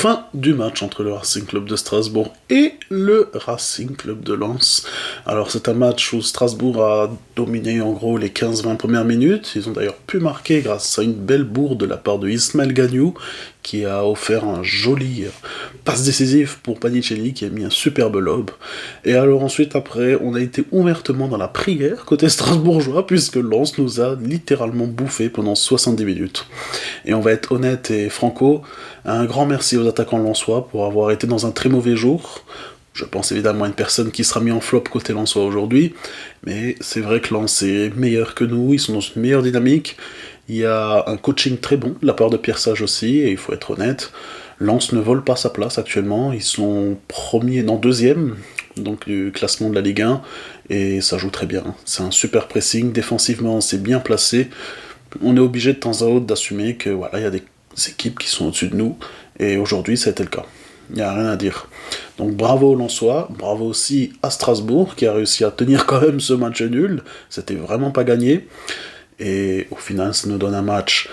Fin du match entre le Racing Club de Strasbourg et le Racing Club de Lens. Alors c'est un match où Strasbourg a dominé en gros les 15-20 premières minutes. Ils ont d'ailleurs pu marquer grâce à une belle bourde de la part de Ismaël Gagnou qui a offert un joli passe décisif pour Panicelli qui a mis un superbe lob. Et alors ensuite après on a été ouvertement dans la prière côté strasbourgeois puisque Lens nous a littéralement bouffé pendant 70 minutes. Et on va être honnête et franco, un grand merci aux attaquants lensois pour avoir été dans un très mauvais jour. Je pense évidemment à une personne qui sera mise en flop côté lensois aujourd'hui, mais c'est vrai que Lens est meilleur que nous, ils sont dans une meilleure dynamique. Il y a un coaching très bon de la part de Pierre Sage aussi, et il faut être honnête, Lens ne vole pas sa place actuellement, ils sont premiers, non deuxième, donc du classement de la Ligue 1, et ça joue très bien. C'est un super pressing, défensivement c'est bien placé, on est obligé de temps à autre d'assumer que voilà, il y a des équipes qui sont au-dessus de nous, et aujourd'hui ça a été le cas. Il n'y a rien à dire. Donc bravo aux Lensois, bravo aussi à Strasbourg qui a réussi à tenir quand même ce match nul, c'était vraiment pas gagné, et au final ça nous donne un match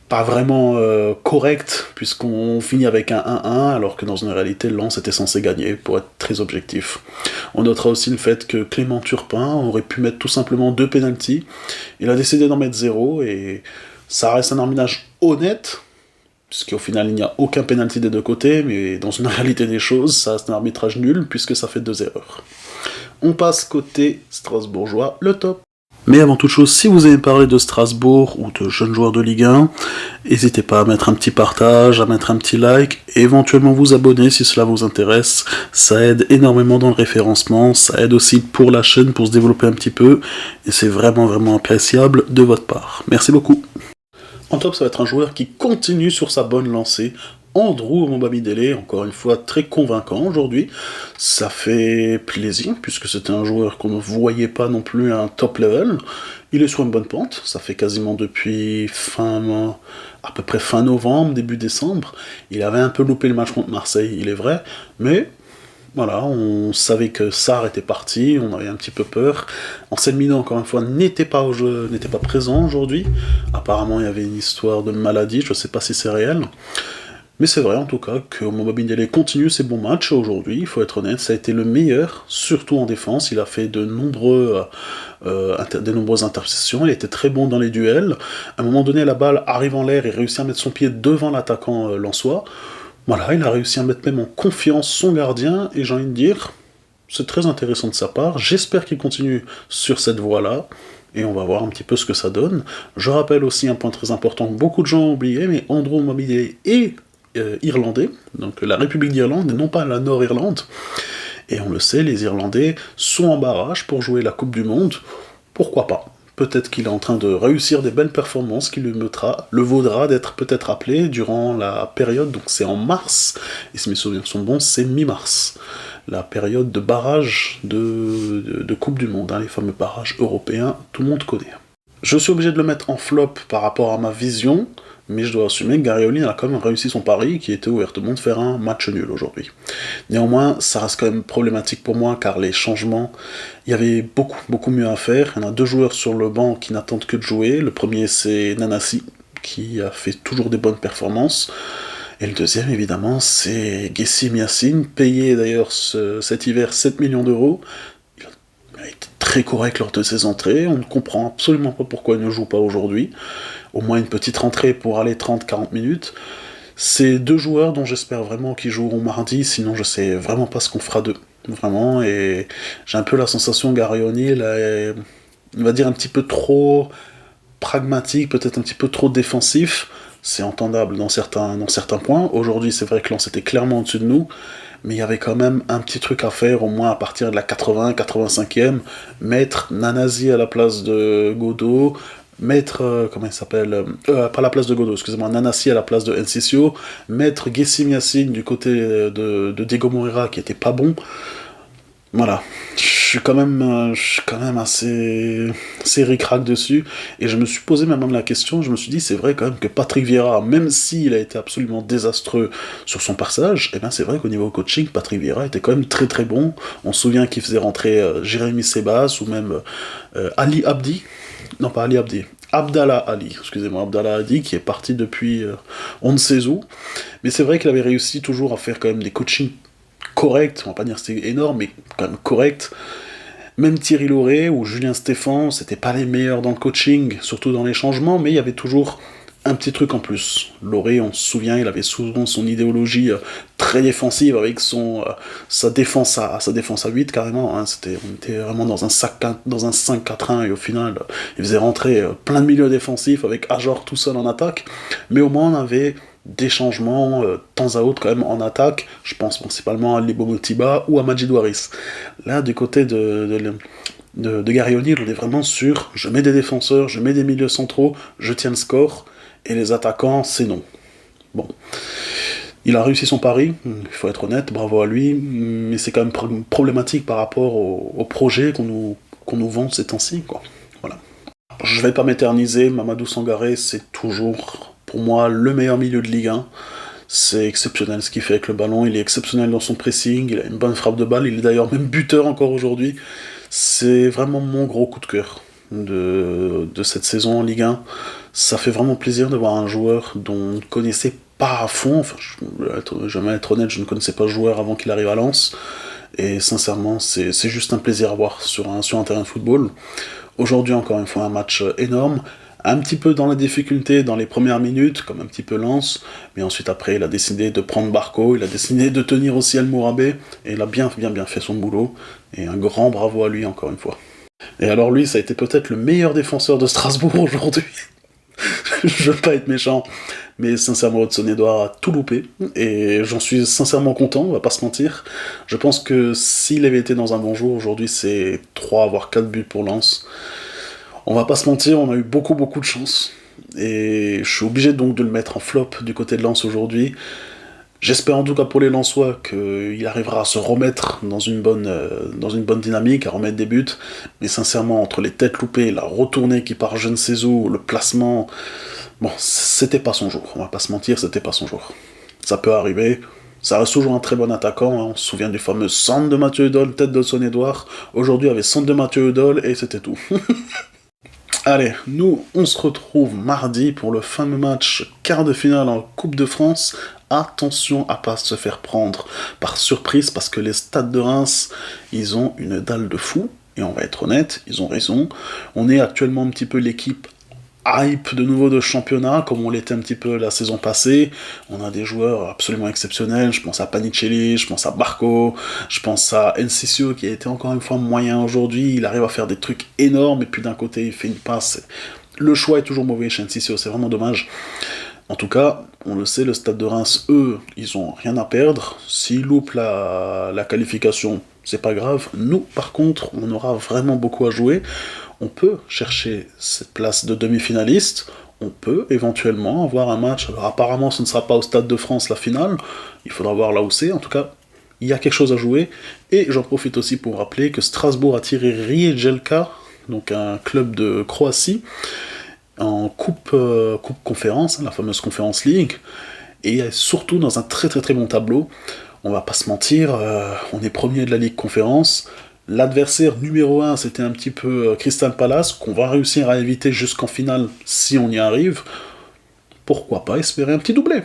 pas vraiment correct, puisqu'on finit avec un 1-1, alors que dans une réalité, Lens était censé gagner, pour être très objectif. On notera aussi le fait que Clément Turpin aurait pu mettre tout simplement 2 pénaltys, il a décidé d'en mettre 0, et ça reste un arbitrage honnête, puisqu'au final il n'y a aucun pénalty des deux côtés, mais dans une réalité des choses, ça reste un arbitrage nul, puisque ça fait 2 erreurs. On passe côté strasbourgeois, le top. Mais avant toute chose, si vous aimez parler de Strasbourg ou de jeunes joueurs de Ligue 1, n'hésitez pas à mettre un petit partage, à mettre un petit like, et éventuellement vous abonner si cela vous intéresse. Ça aide énormément dans le référencement, ça aide aussi pour la chaîne pour se développer un petit peu, et c'est vraiment vraiment appréciable de votre part. Merci beaucoup. En top, ça va être un joueur qui continue sur sa bonne lancée. Andrew Omobamidele, encore une fois très convaincant aujourd'hui, ça fait plaisir puisque c'était un joueur qu'on ne voyait pas non plus à un top level, il est sur une bonne pente, ça fait quasiment depuis à peu près fin novembre, début décembre, il avait un peu loupé le match contre Marseille, il est vrai, mais voilà, on savait que Sarr était parti, on avait un petit peu peur. Anselmino, encore une fois, n'était pas au jeu, n'était pas présent aujourd'hui, apparemment il y avait une histoire de maladie, je sais pas si c'est réel. Mais c'est vrai en tout cas que Omobamidele continue ses bons matchs aujourd'hui, il faut être honnête, ça a été le meilleur, surtout en défense, il a fait de nombreuses interceptions, il était très bon dans les duels, à un moment donné la balle arrive en l'air et réussit à mettre son pied devant l'attaquant lensois, voilà, il a réussi à mettre même en confiance son gardien, et j'ai envie de dire, c'est très intéressant de sa part, j'espère qu'il continue sur cette voie-là, et on va voir un petit peu ce que ça donne. Je rappelle aussi un point très important que beaucoup de gens ont oublié, mais Andrew Omobamidele est irlandais, donc la République d'Irlande, et non pas la Nord-Irlande. Et on le sait, les Irlandais sont en barrage pour jouer la Coupe du Monde. Pourquoi pas? Peut-être qu'il est en train de réussir des belles performances qui le vaudra d'être peut-être appelé durant la période, donc c'est en mars, et si mes souvenirs sont bons, c'est mi-mars, la période de barrage de Coupe du Monde, hein, les fameux barrages européens, tout le monde connaît. Je suis obligé de le mettre en flop par rapport à ma vision, mais je dois assumer que Gary O'Neill a quand même réussi son pari, qui était ouvertement de faire un match nul aujourd'hui. Néanmoins, ça reste quand même problématique pour moi, car les changements, il y avait beaucoup mieux à faire. Il y en a 2 joueurs sur le banc qui n'attendent que de jouer. Le premier, c'est Nanasi, qui a fait toujours des bonnes performances. Et le deuxième, évidemment, c'est Gessim Yacine, payé d'ailleurs cet hiver 7 millions d'euros. Il a été très correct lors de ses entrées, on ne comprend absolument pas pourquoi il ne joue pas aujourd'hui. Au moins une petite rentrée pour aller 30-40 minutes. C'est 2 joueurs dont j'espère vraiment qu'ils joueront mardi, sinon je sais vraiment pas ce qu'on fera d'eux. Vraiment, et j'ai un peu la sensation que Gary O'Neill est, on va dire, un petit peu trop pragmatique, peut-être un petit peu trop défensif. C'est entendable dans certains points. Aujourd'hui, c'est vrai que Lens était clairement au-dessus de nous, mais il y avait quand même un petit truc à faire, au moins à partir de la 80-85e, mettre Nanasi à la place de Godot, mettre, comment il s'appelle, pas la place de Godot, excusez-moi, Nanasi à la place de Enciso, mettre Gessim Yacine du côté de Diego Moreira, qui était pas bon. Voilà, je suis quand même assez ric-rac dessus, et je me suis posé même la question, je me suis dit, c'est vrai quand même que Patrick Vieira, même s'il a été absolument désastreux sur son passage, et bien c'est vrai qu'au niveau coaching, Patrick Vieira était quand même très très bon. On se souvient qu'il faisait rentrer Jérémy Sebas, ou même Ali Abdi, non pas Ali Abdi, Abdallah Ali, Abdallah Ali, qui est parti depuis on ne sait où. Mais c'est vrai qu'il avait réussi toujours à faire quand même des coachings corrects, on va pas dire que c'était énorme, mais quand même corrects. Même Thierry Lauré ou Julien Stéphan, c'était pas les meilleurs dans le coaching, surtout dans les changements, mais il y avait toujours un petit truc en plus. Lauré, on se souvient, il avait souvent son idéologie très défensive avec sa défense à 8 carrément. Hein. On était vraiment dans un 5-4-1 et au final, il faisait rentrer plein de milieux défensifs avec Ajor tout seul en attaque. Mais au moins, on avait des changements de temps à autre quand même en attaque. Je pense principalement à Lebo Motiba ou à Majid Waris. Là, du côté de Gary O'Neill, on est vraiment sur je mets des défenseurs, je mets des milieux centraux, je tiens le score. Et les attaquants, c'est non. Bon. Il a réussi son pari, il faut être honnête, bravo à lui, mais c'est quand même problématique par rapport au projet qu'on nous vend ces temps-ci, quoi. Voilà. Je vais pas m'éterniser, Mamadou Sangaré, c'est toujours, pour moi, le meilleur milieu de Ligue 1. C'est exceptionnel ce qu'il fait avec le ballon, il est exceptionnel dans son pressing, il a une bonne frappe de balle, il est d'ailleurs même buteur encore aujourd'hui. C'est vraiment mon gros coup de cœur de cette saison en Ligue 1. Ça fait vraiment plaisir de voir un joueur dont on ne connaissait pas à fond, enfin, je vais être honnête, je ne connaissais pas le joueur avant qu'il arrive à Lens, et sincèrement, c'est juste un plaisir à voir sur un terrain de football. Aujourd'hui, encore une fois, un match énorme, un petit peu dans la difficulté dans les premières minutes, comme un petit peu Lens, mais ensuite après, il a décidé de prendre Barco, il a décidé de tenir aussi El Mourabé, et il a bien fait son boulot, et un grand bravo à lui, encore une fois. Et alors lui, ça a été peut-être le meilleur défenseur de Strasbourg aujourd'hui. Je veux pas être méchant, mais sincèrement, Hudson-Edouard a tout loupé, et j'en suis sincèrement content, on va pas se mentir. Je pense que s'il avait été dans un bon jour, aujourd'hui c'est 3 voire 4 buts pour Lens. On va pas se mentir, on a eu beaucoup de chance, et je suis obligé donc de le mettre en flop du côté de Lens aujourd'hui. J'espère en tout cas pour les Lensois qu'il arrivera à se remettre dans une bonne dynamique, à remettre des buts, mais sincèrement, entre les têtes loupées, la retournée qui part je ne sais où, le placement, bon, c'était pas son jour, on va pas se mentir, c'était pas son jour. Ça peut arriver, ça reste toujours un très bon attaquant, hein. On se souvient du fameux centre de Mathieu Eudol, tête d'Hudson-Edouard, aujourd'hui il y avait centre de Mathieu Eudol, et c'était tout. Allez, nous, on se retrouve mardi pour le fameux match quart de finale en Coupe de France. Attention à pas se faire prendre par surprise, parce que les Stades de Reims, ils ont une dalle de fou, et on va être honnête, ils ont raison. On est actuellement un petit peu l'équipe hype de nouveau de championnat, comme on l'était un petit peu la saison passée. On a des joueurs absolument exceptionnels, je pense à Panicelli, je pense à Barco, je pense à Enciso qui a été encore une fois moyen aujourd'hui, il arrive à faire des trucs énormes, et puis d'un côté il fait une passe. Le choix est toujours mauvais chez Enciso, c'est vraiment dommage. En tout cas, on le sait, le Stade de Reims, eux, ils ont rien à perdre. S'ils loupent la qualification, c'est pas grave. Nous, par contre, on aura vraiment beaucoup à jouer. On peut chercher cette place de demi-finaliste, on peut éventuellement avoir un match. Alors apparemment, ce ne sera pas au Stade de France la finale, il faudra voir là où c'est. En tout cas, il y a quelque chose à jouer. Et j'en profite aussi pour rappeler que Strasbourg a tiré Rijeka, donc un club de Croatie, en coupe conférence, la fameuse Conference League, et surtout dans un très bon tableau. On va pas se mentir, on est premier de la Ligue Conférence. L'adversaire numéro 1, c'était un petit peu Crystal Palace, qu'on va réussir à éviter jusqu'en finale si on y arrive. Pourquoi pas espérer un petit doublé?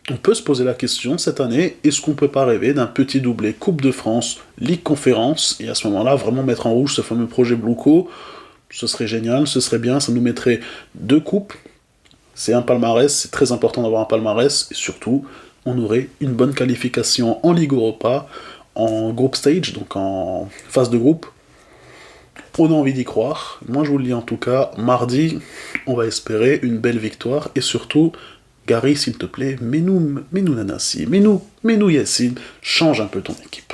On peut se poser la question cette année, est-ce qu'on peut pas rêver d'un petit doublé Coupe de France, Ligue Conférence, et à ce moment-là, vraiment mettre en rouge ce fameux projet Bluco? Ce serait génial, ce serait bien, ça nous mettrait 2 coupes, c'est un palmarès, c'est très important d'avoir un palmarès, et surtout, on aurait une bonne qualification en Ligue Europa, en group stage, donc en phase de groupe. On a envie d'y croire. Moi, je vous le dis en tout cas, mardi, on va espérer une belle victoire, et surtout, Gary, s'il te plaît, mets-nous Nanassi, mets-nous Yassine, change un peu ton équipe.